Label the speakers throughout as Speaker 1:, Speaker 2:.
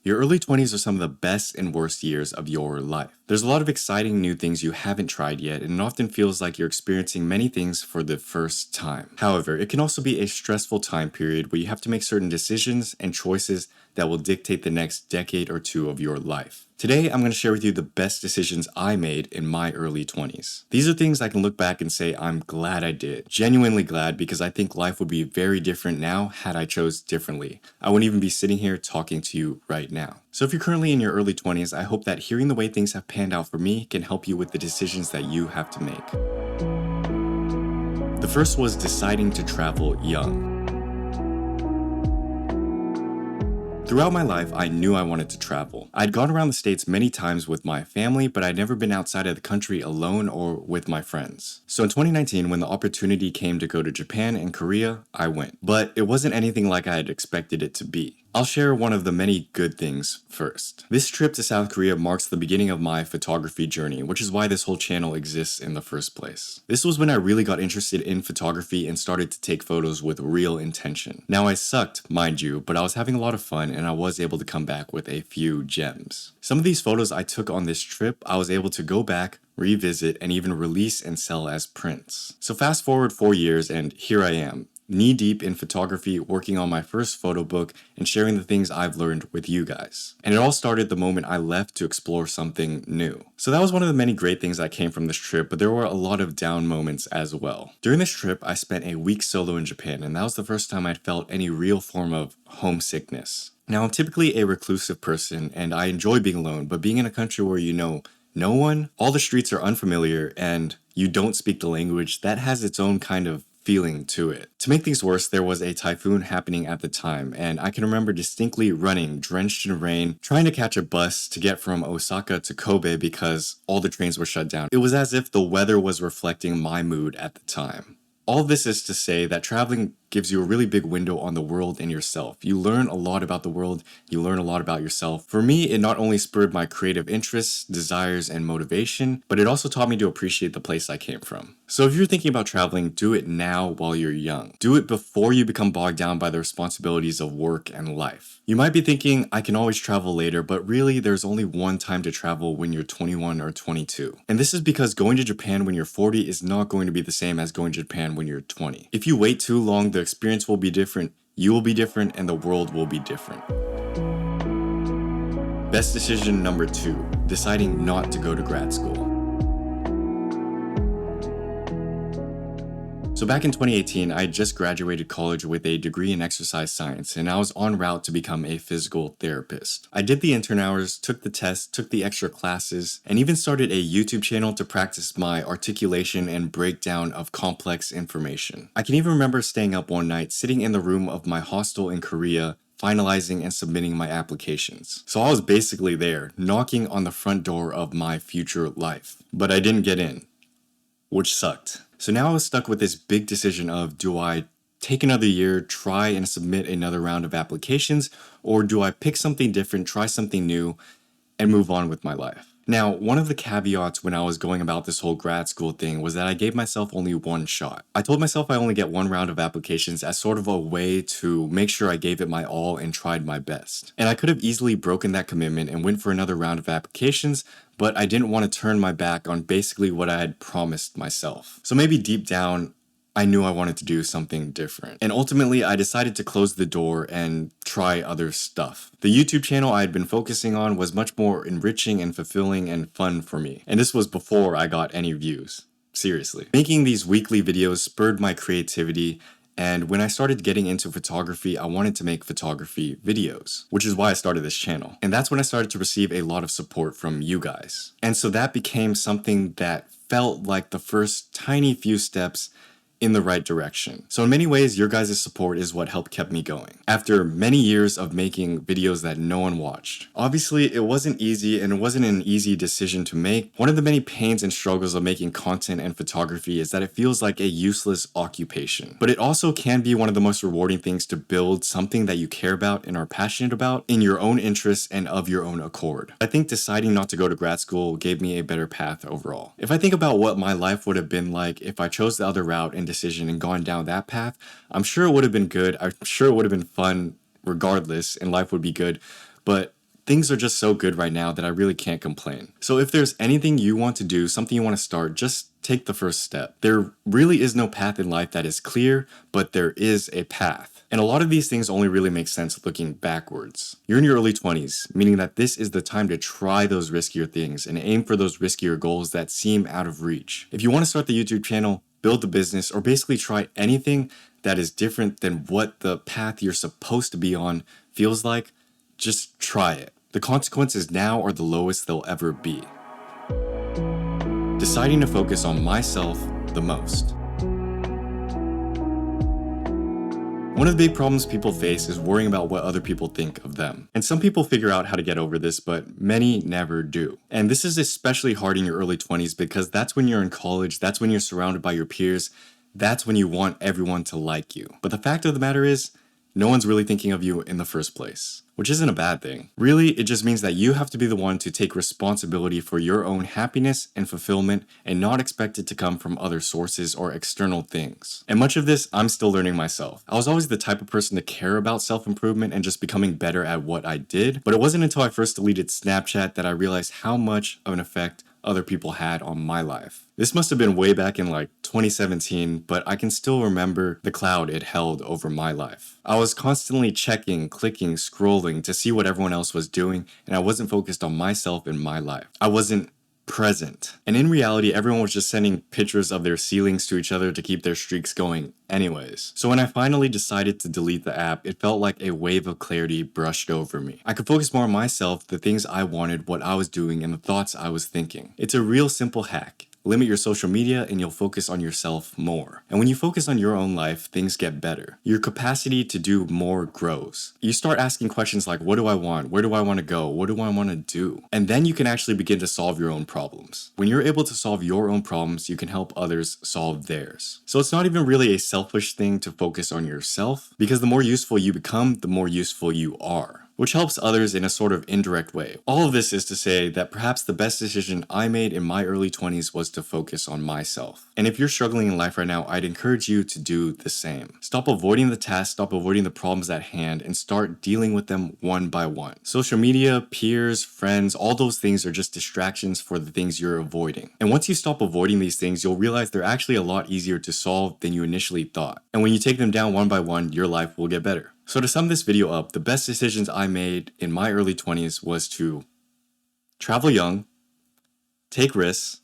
Speaker 1: Your early 20s are some of the best and worst years of your life. There's a lot of exciting new things you haven't tried yet, and it often feels like you're experiencing many things for the first time. However, it can also be a stressful time period where you have to make certain decisions and choices that will dictate the next decade or two of your life. Today, I'm going to share with you the best decisions I made in my early 20s. These are things I can look back and say I'm glad I did. Genuinely glad, because I think life would be very different now had I chose differently. I wouldn't even be sitting here talking to you right now. So if you're currently in your early 20s, I hope that hearing the way things have panned out for me can help you with the decisions that you have to make. The first was deciding to travel young. Throughout my life, I knew I wanted to travel. I'd gone around the States many times with my family, but I'd never been outside of the country alone or with my friends. So in 2019, when the opportunity came to go to Japan and Korea, I went. But it wasn't anything like I had expected it to be. I'll share one of the many good things first. This trip to South Korea marks the beginning of my photography journey, which is why this whole channel exists in the first place. This was when I really got interested in photography and started to take photos with real intention. Now I sucked, mind you, but I was having a lot of fun and I was able to come back with a few gems. Some of these photos I took on this trip, I was able to go back, revisit, and even release and sell as prints. So fast forward 4 years and here I am, knee-deep in photography, working on my first photo book, and sharing the things I've learned with you guys. And it all started the moment I left to explore something new. So that was one of the many great things that came from this trip, but there were a lot of down moments as well. During this trip, I spent a week solo in Japan, and that was the first time I'd felt any real form of homesickness. Now, I'm typically a reclusive person, and I enjoy being alone, but being in a country where you know no one, all the streets are unfamiliar, and you don't speak the language, that has its own kind of feeling to it. To make things worse, there was a typhoon happening at the time, and I can remember distinctly running, drenched in rain, trying to catch a bus to get from Osaka to Kobe because all the trains were shut down. It was as if the weather was reflecting my mood at the time. All this is to say that traveling gives you a really big window on the world and yourself. You learn a lot about the world, you learn a lot about yourself. For me, it not only spurred my creative interests, desires, and motivation, but it also taught me to appreciate the place I came from. So if you're thinking about traveling, do it now while you're young. Do it before you become bogged down by the responsibilities of work and life. You might be thinking, I can always travel later, but really there's only one time to travel when you're 21 or 22. And this is because going to Japan when you're 40 is not going to be the same as going to Japan when you're 20. If you wait too long, the experience will be different, you will be different, and the world will be different. Best decision number 2, deciding not to go to grad school. So back in 2018, I had just graduated college with a degree in exercise science, and I was en route to become a physical therapist. I did the intern hours, took the test, took the extra classes, and even started a YouTube channel to practice my articulation and breakdown of complex information. I can even remember staying up one night, sitting in the room of my hostel in Korea, finalizing and submitting my applications. So I was basically there, knocking on the front door of my future life. But I didn't get in, which sucked. So now I was stuck with this big decision of, do I take another year, try and submit another round of applications, or do I pick something different, try something new, and move on with my life? Now, one of the caveats when I was going about this whole grad school thing was that I gave myself only one shot. I told myself I only get one round of applications as sort of a way to make sure I gave it my all and tried my best. And I could have easily broken that commitment and went for another round of applications, but I didn't want to turn my back on basically what I had promised myself. So maybe deep down, I knew I wanted to do something different. And ultimately, I decided to close the door and try other stuff. The YouTube channel I had been focusing on was much more enriching and fulfilling and fun for me. And this was before I got any views. Seriously. Making these weekly videos spurred my creativity, and when I started getting into photography, I wanted to make photography videos, which is why I started this channel. And that's when I started to receive a lot of support from you guys. And so that became something that felt like the first tiny few steps in the right direction. So in many ways, your guys' support is what helped kept me going. After many years of making videos that no one watched. Obviously, it wasn't easy and it wasn't an easy decision to make. One of the many pains and struggles of making content and photography is that it feels like a useless occupation. But it also can be one of the most rewarding things to build something that you care about and are passionate about in your own interests and of your own accord. I think deciding not to go to grad school gave me a better path overall. If I think about what my life would have been like if I chose the other route and decision and gone down that path, I'm sure it would have been good. I'm sure it would have been fun regardless, and life would be good. But things are just so good right now that I really can't complain. So if there's anything you want to do, something you want to start, just take the first step. There really is no path in life that is clear, but there is a path. And a lot of these things only really make sense looking backwards. You're in your early 20s, meaning that this is the time to try those riskier things and aim for those riskier goals that seem out of reach. If you want to start the YouTube channel, build the business, or basically try anything that is different than what the path you're supposed to be on feels like, just try it. The consequences now are the lowest they'll ever be. Deciding to focus on myself the most. One of the big problems people face is worrying about what other people think of them. And some people figure out how to get over this, but many never do. And this is especially hard in your early 20s because that's when you're in college, that's when you're surrounded by your peers, that's when you want everyone to like you. But the fact of the matter is, no one's really thinking of you in the first place, which isn't a bad thing. Really, it just means that you have to be the one to take responsibility for your own happiness and fulfillment and not expect it to come from other sources or external things. And much of this, I'm still learning myself. I was always the type of person to care about self-improvement and just becoming better at what I did, but it wasn't until I first deleted Snapchat that I realized how much of an effect other people had on my life. This must have been way back in like 2017, but I can still remember the cloud it held over my life. I was constantly checking, clicking, scrolling to see what everyone else was doing, and I wasn't focused on myself and my life. I wasn't present. And in reality, everyone was just sending pictures of their ceilings to each other to keep their streaks going anyways. So when I finally decided to delete the app, it felt like a wave of clarity brushed over me. I could focus more on myself, the things I wanted, what I was doing, and the thoughts I was thinking. It's a real simple hack. Limit your social media and you'll focus on yourself more. And when you focus on your own life, things get better. Your capacity to do more grows. You start asking questions like, what do I want? Where do I want to go? What do I want to do? And then you can actually begin to solve your own problems. When you're able to solve your own problems, you can help others solve theirs. So it's not even really a selfish thing to focus on yourself, because the more useful you become, the more useful you are, which helps others in a sort of indirect way. All of this is to say that perhaps the best decision I made in my early 20s was to focus on myself. And if you're struggling in life right now, I'd encourage you to do the same. Stop avoiding the tasks, stop avoiding the problems at hand, and start dealing with them one by one. Social media, peers, friends, all those things are just distractions for the things you're avoiding. And once you stop avoiding these things, you'll realize they're actually a lot easier to solve than you initially thought. And when you take them down one by one, your life will get better. So to sum this video up, the best decisions I made in my early 20s was to travel young, take risks,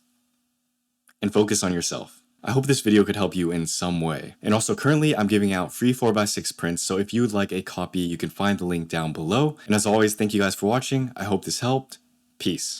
Speaker 1: and focus on yourself. I hope this video could help you in some way. And also currently I'm giving out free 4x6 prints, so if you would like a copy, you can find the link down below. And as always, thank you guys for watching. I hope this helped. Peace.